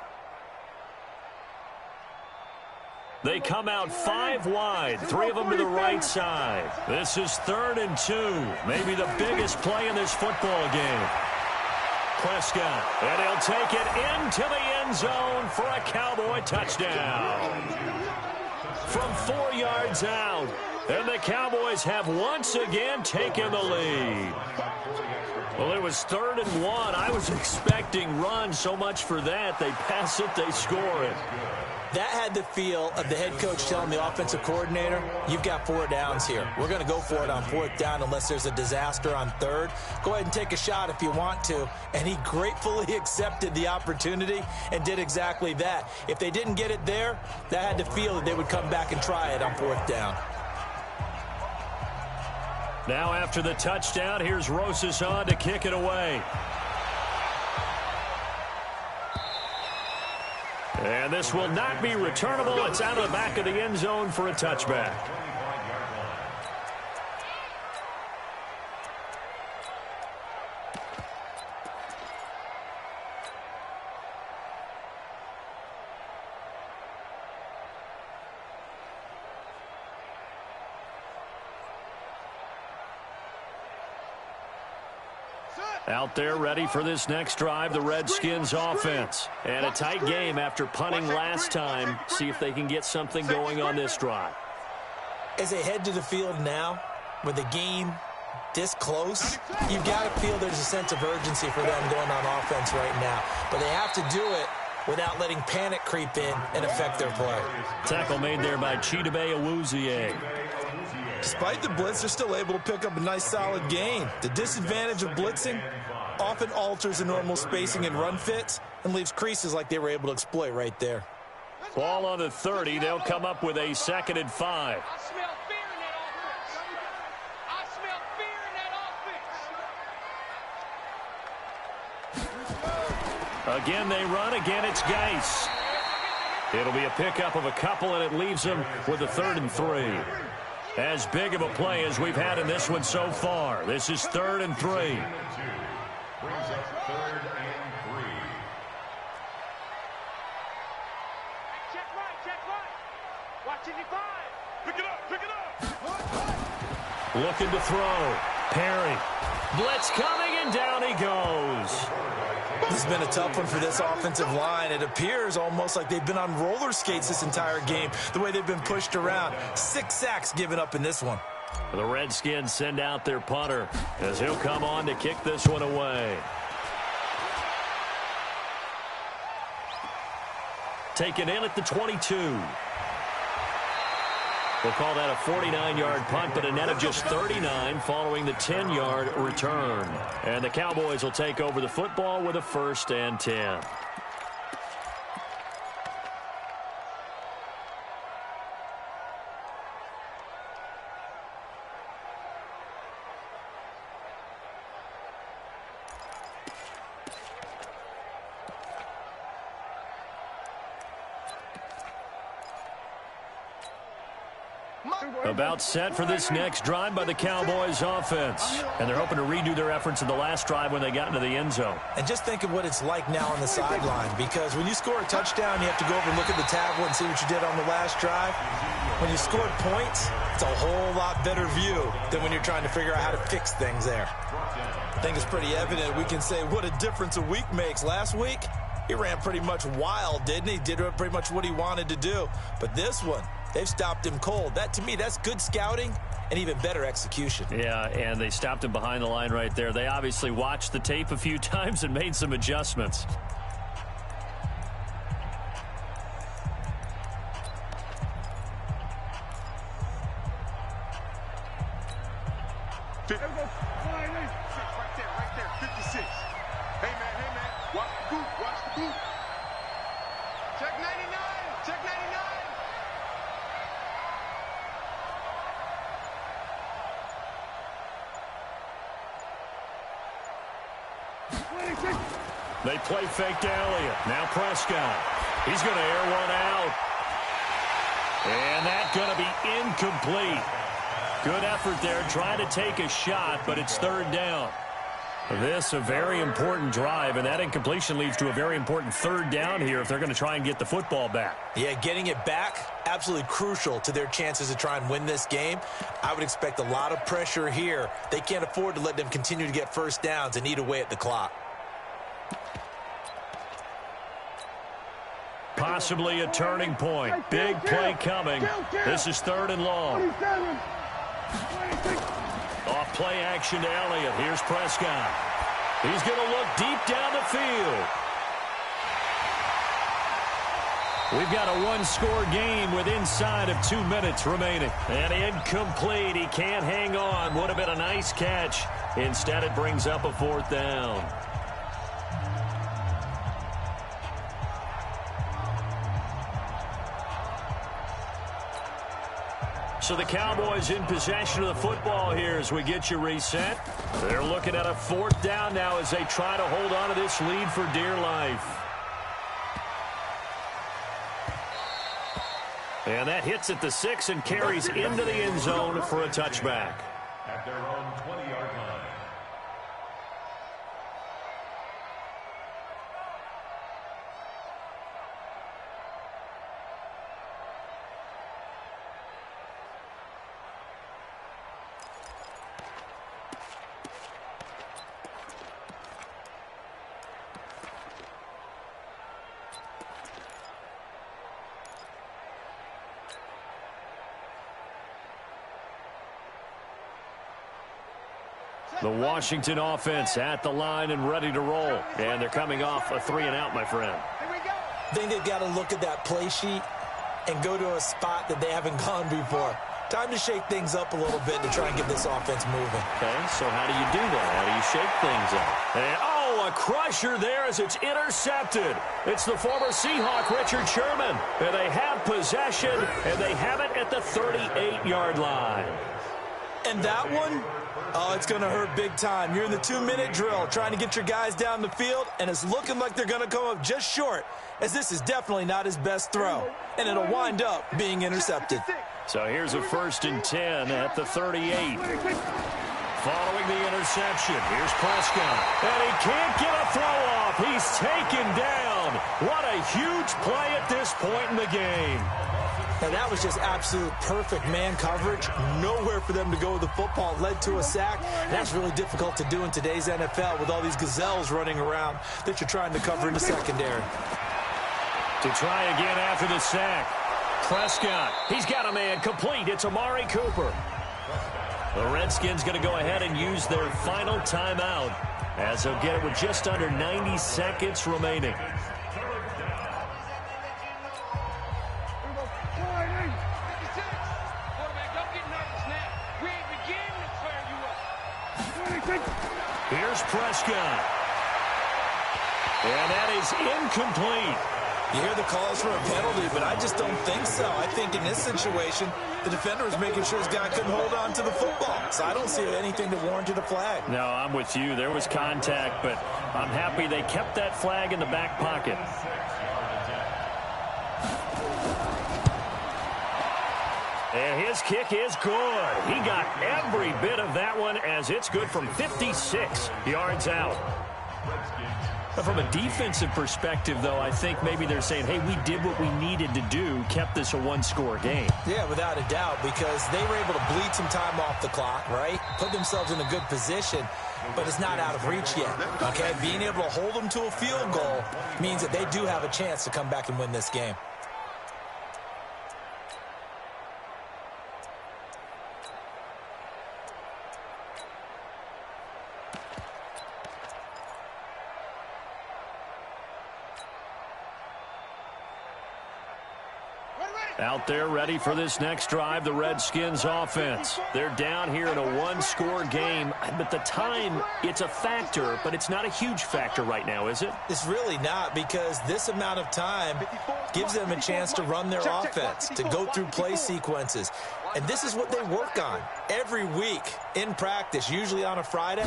They come out 5 wide, 3 of them to the right side. This is 3rd and 2, maybe the biggest play in this football game. Prescott, and he'll take it into the end zone for a Cowboy touchdown. From 4 yards out, and the Cowboys have once again taken the lead. Well, it was 3rd and 1. I was expecting run so much for that. They pass it, they score it. That had the feel of the head coach telling the offensive coordinator, you've got 4 downs here. We're going to go for it on 4th down unless there's a disaster on 3rd. Go ahead and take a shot if you want to. And he gratefully accepted the opportunity and did exactly that. If they didn't get it there, that had the feel that they would come back and try it on 4th down. Now after the touchdown, here's Rosas on to kick it away. And this will not be returnable. It's out of the back of the end zone for a touchback. Out there ready for this next drive, the Redskins offense. And a tight game after punting last time. See if they can get something going on this drive. As they head to the field now, with the game this close, you've got to feel there's a sense of urgency for them going on offense right now. But they have to do it without letting panic creep in and affect their play. Tackle made there by Chidobe Awuzie. Despite the blitz, they're still able to pick up a nice solid gain. The disadvantage of blitzing often alters the normal spacing and run fits and leaves creases like they were able to exploit right there. Ball on the 30. They'll come up with a 2nd and 5. I smell fear in that offense. I smell fear in that offense. Again, they run. Again, it's Geis. It'll be a pickup of a couple, and it leaves them with a 3rd and 3. As big of a play as we've had in this one so far. This is 3rd and 3. Brings up 3rd and 3. Check right. Watch it, 5. Pick it up. Looking to throw. Perry. Blitz coming, and down he goes. This has been a tough one for this offensive line. It appears almost like they've been on roller skates this entire game, the way they've been pushed around. 6 sacks given up in this one. The Redskins send out their punter as he'll come on to kick this one away. Taken in at the 22. We'll call that a 49-yard punt, but a net of just 39 following the 10-yard return. And the Cowboys will take over the football with a 1st and 10. About set for this next drive by the Cowboys offense. And they're hoping to redo their efforts in the last drive when they got into the end zone. And just think of what it's like now on the sideline, because when you score a touchdown, you have to go over and look at the tablet and see what you did on the last drive. When you scored points, it's a whole lot better view than when you're trying to figure out how to fix things there. I think it's pretty evident. We can say what a difference a week makes. Last week, he ran pretty much wild, didn't he? Did pretty much what he wanted to do. But this one, they've stopped him cold. That, to me, that's good scouting and even better execution. Yeah, and they stopped him behind the line right there. They obviously watched the tape a few times and made some adjustments. Right there, 56. Hey, man, watch the boot. Check 99, check 99. They play fake to Elliott. Now Prescott. He's going to air one out. And that's going to be incomplete. Good effort there, trying to take a shot, but it's third down. This a very important drive, and that incompletion leads to a very important third down here if they're going to try and get the football back. Yeah, getting it back, absolutely crucial to their chances to try and win this game. I would expect a lot of pressure here. They can't afford to let them continue to get first downs and eat away at the clock. Possibly a turning point. Big play coming. This is third and long. Off play action to Elliott. Here's Prescott. He's going to look deep down the field. We've got a one-score game with inside of 2 minutes remaining. And incomplete. He can't hang on. Would have been a nice catch. Instead, it brings up a fourth down. So the Cowboys in possession of the football here as we get you reset. They're looking at a fourth down now as they try to hold on to this lead for dear life. And that hits at the 6 and carries into the end zone for a touchback. At their own 20-yard line. The Washington offense at the line and ready to roll. And they're coming off a 3-and-out, my friend. I think they've got to look at that play sheet and go to a spot that they haven't gone before. Time to shake things up a little bit to try and get this offense moving. Okay, so how do you do that? How do you shake things up? And, oh, a crusher there as it's intercepted. It's the former Seahawk, Richard Sherman. And they have possession, and they have it at the 38-yard line. And that one, oh, it's going to hurt big time. You're in the 2-minute drill trying to get your guys down the field, and it's looking like they're going to come up just short, as this is definitely not his best throw, and it'll wind up being intercepted. So here's a 1st and 10 at the 38. Following the interception, here's Prescott. And he can't get a throw off. He's taken down. What a huge play at this point in the game. And that was just absolute perfect man coverage. Nowhere for them to go with the football. Led to a sack. That's really difficult to do in today's NFL with all these gazelles running around that you're trying to cover in the secondary. To try again after the sack. Prescott, he's got a man complete. It's Amari Cooper. The Redskins going to go ahead and use their final timeout as they'll get it with just under 90 seconds remaining. Here's Prescott. And that is incomplete. You hear the calls for a penalty, but I just don't think so. I think in this situation, the defender was making sure his guy couldn't hold on to the football. So I don't see anything that warranted a flag. No, I'm with you. There was contact, but I'm happy they kept that flag in the back pocket. And his kick is good. He got every bit of that one as it's good from 56 yards out. But from a defensive perspective, though, I think maybe they're saying, hey, we did what we needed to do, kept this a one-score game. Yeah, without a doubt, because they were able to bleed some time off the clock, right? Put themselves in a good position, but it's not out of reach yet, okay? Being able to hold them to a field goal means that they do have a chance to come back and win this game. Out there ready for this next drive, the Redskins offense. They're down here in a one-score game, but the time, it's a factor, but it's not a huge factor right now, is it? It's really not, because this amount of time gives them a chance to run their offense, to go through play sequences. And this is what they work on every week in practice, usually on a Friday.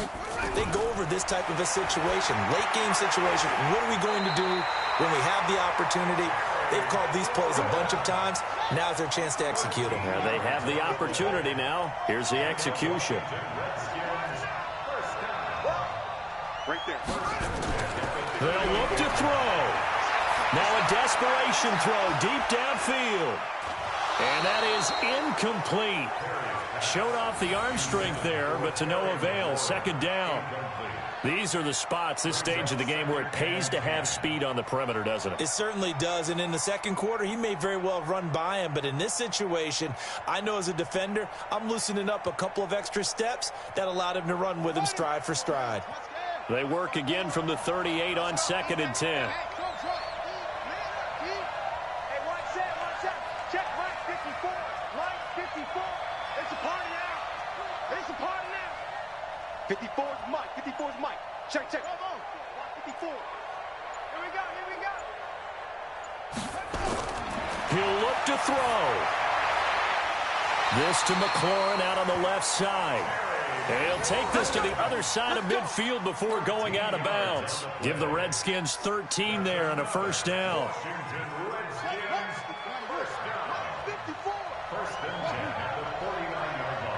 They go over this type of a situation, late game situation. What are we going to do when we have the opportunity? They've called these plays a bunch of times. Now's their chance to execute them. Yeah, they have the opportunity now. Here's the execution. Right there. They'll look to throw. Now a desperation throw deep downfield. And that is incomplete. Showed off the arm strength there, but to no avail. Second down. These are the spots, this stage of the game, where it pays to have speed on the perimeter, doesn't it? It certainly does, and in the second quarter, he may very well run by him, but in this situation, I know as a defender, I'm loosening up a couple of extra steps that allowed him to run with him stride for stride. They work again from the 38 on 2nd and 10. Check Mike 54. Mike 54. It's a party now. It's a party now. 54 is Mike. 54 is Mike. Check. Come on. 54. Here we go. He'll look to throw. This to McLaurin out on the left side. He'll take this to the other side of midfield before going out of bounds. Give the Redskins 13 there and a first down.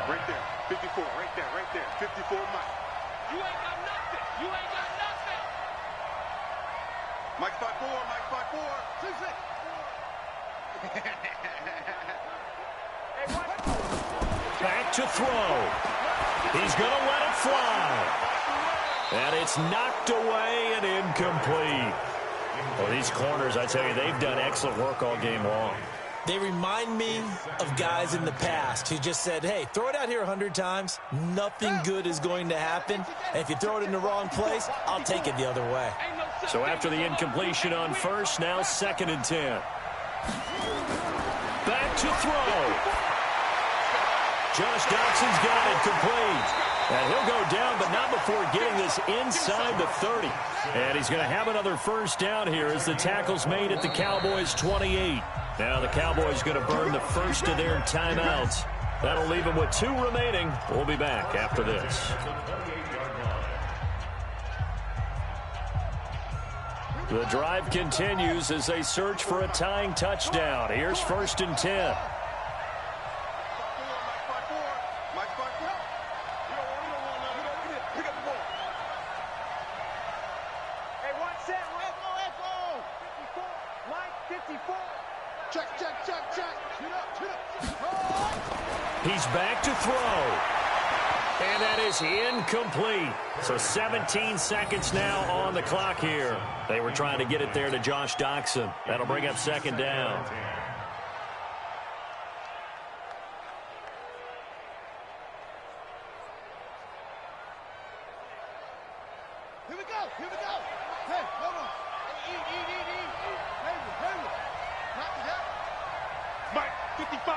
Right there. 54. Right there. 54 Mike. You ain't got nothing. Mike's by 4. Mike's by 4. 6. Back to throw. He's going to let it fly. And it's knocked away and incomplete. Well, these corners, I tell you, they've done excellent work all game long. They remind me of guys in the past who just said, hey, throw it out here 100 times. Nothing good is going to happen. And if you throw it in the wrong place, I'll take it the other way. So after the incompletion on first, now 2nd and 10. Back to throw. Josh Dotson's got it complete. And he'll go down, but not before getting this inside the 30. And he's going to have another first down here as the tackle's made at the Cowboys' 28. Now the Cowboys going to burn the first of their timeouts. That'll leave them with 2 remaining. We'll be back after this. The drive continues as they search for a tying touchdown. Here's 1st and 10. He's back to throw. And that is incomplete. So 17 seconds now on the clock here. They were trying to get it there to Josh Doxson. That'll bring up 2nd down. Here we go. Hey, hold on. Mike, 55.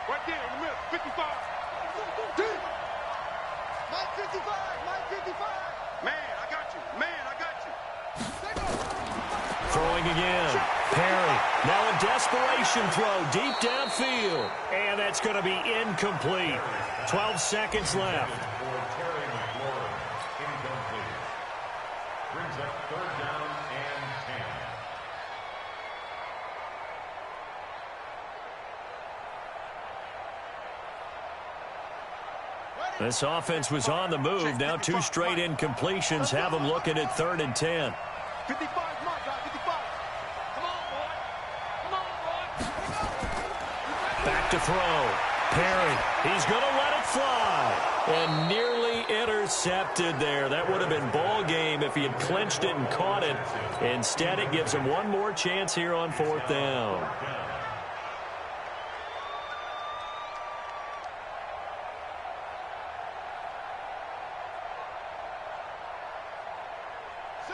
Right there in the middle. 55. Mike 55. Man, I got you. Throwing again. Perry. Now a desperation throw deep downfield. And that's going to be incomplete. 12 seconds left. Brings up 3rd down and 10. This offense was on the move. Now 2 straight incompletions have them looking at 3rd and 10. 55 is my guy, 55. Come on, boy. Come on, boy. Back to throw. Perry, he's going to let it fly. And nearly intercepted there. That would have been ball game if he had clinched it and caught it. Instead, it gives him one more chance here on 4th down.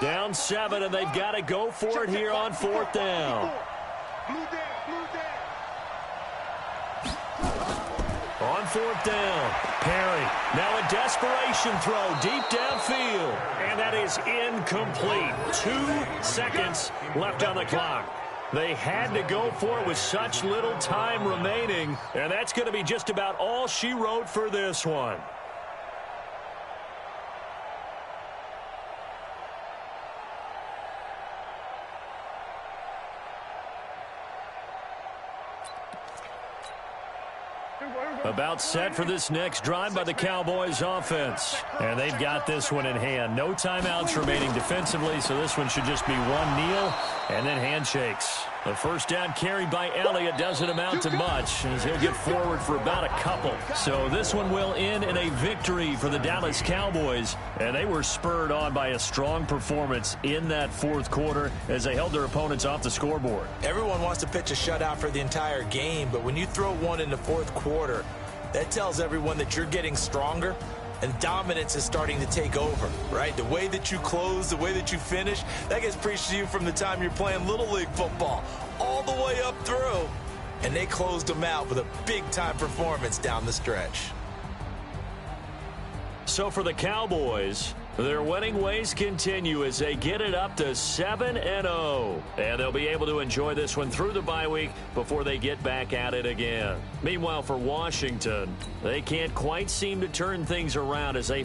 Down 7, and they've got to go for it here on 4th down. On 4th down, Perry. Now a desperation throw deep downfield. And that is incomplete. 2 seconds left on the clock. They had to go for it with such little time remaining. And that's going to be just about all she wrote for this one. About set for this next drive by the Cowboys offense. And they've got this one in hand. No timeouts remaining defensively, so this one should just be one kneel and then handshakes. The first down carry by Elliott doesn't amount to much, as he'll get forward for about a couple. So this one will end in a victory for the Dallas Cowboys, and they were spurred on by a strong performance in that 4th quarter as they held their opponents off the scoreboard. Everyone wants to pitch a shutout for the entire game, but when you throw one in the 4th quarter, that tells everyone that you're getting stronger and dominance is starting to take over, right? The way that you close, the way that you finish, that gets preached to you from the time you're playing Little League football all the way up through. And they closed them out with a big-time performance down the stretch. So for the Cowboys, their winning ways continue as they get it up to 7-0. And they'll be able to enjoy this one through the bye week before they get back at it again. Meanwhile, for Washington, they can't quite seem to turn things around as they